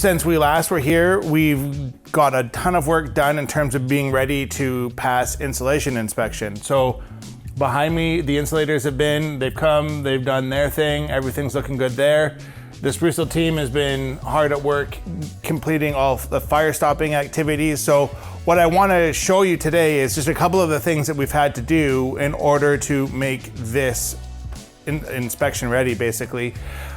Since we last were here, we've got a ton of work done in terms of being ready to pass insulation inspection. So behind me, the insulators have been, they've come, they've done their thing, everything's looking good there. The Sprucehill team has been hard at work completing all the fire stopping activities. So what I want to show you today is just a couple of the things that we've had to do in order to make this inspection ready, basically.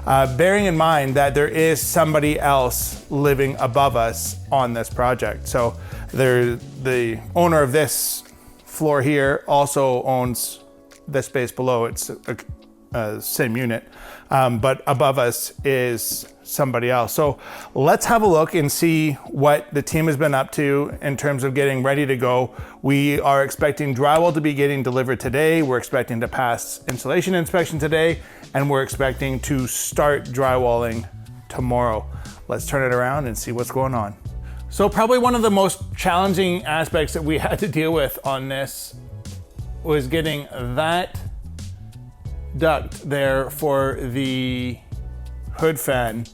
Bearing in mind that there is somebody else living above us on this project. So the owner of this floor here also owns the space below. It's a same unit, but above us is somebody else. So let's have a look and see what the team has been up to in terms of getting ready to go. We are expecting drywall to be getting delivered today. We're expecting to pass insulation inspection today, and we're expecting to start drywalling tomorrow. Let's turn it around and see what's going on. So probably one of the most challenging aspects that we had to deal with on this was getting that duct there for the hood fan.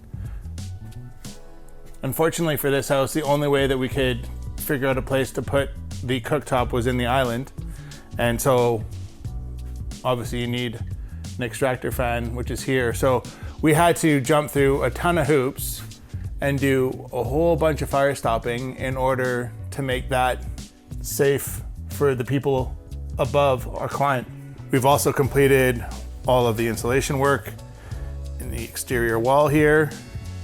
Unfortunately for this house, the only way that we could figure out a place to put the cooktop was in the island. And so obviously you need an extractor fan, which is here. So we had to jump through a ton of hoops and do a whole bunch of fire stopping in order to make that safe for the people above our client. We've also completed all of the insulation work in the exterior wall here,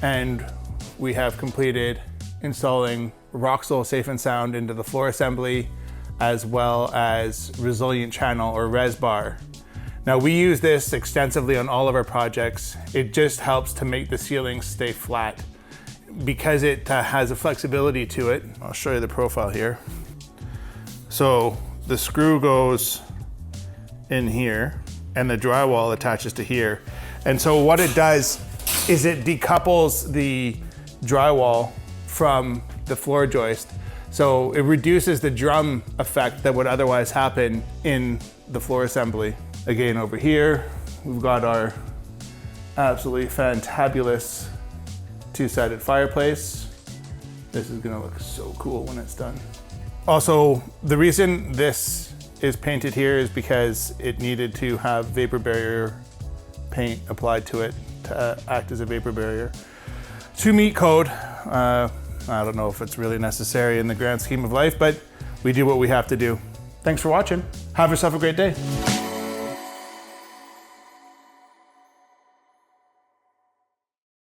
and we have completed installing Rockwool Safe and Sound into the floor assembly, as well as resilient channel or res bar. Now we use this extensively on all of our projects. It just helps to make the ceilings stay flat because it has a flexibility to it. I'll show you the profile here. So the screw goes in here and the drywall attaches to here. And so what it does is it decouples the drywall from the floor joist. So it reduces the drum effect that would otherwise happen in the floor assembly. Again, over here, we've got our absolutely fantabulous two-sided fireplace. This is gonna look so cool when it's done. Also, the reason this is painted here is because it needed to have vapor barrier paint applied to it to act as a vapor barrier. To meet code, I don't know if it's really necessary in the grand scheme of life, but we do what we have to do. Thanks for watching. Have yourself a great day.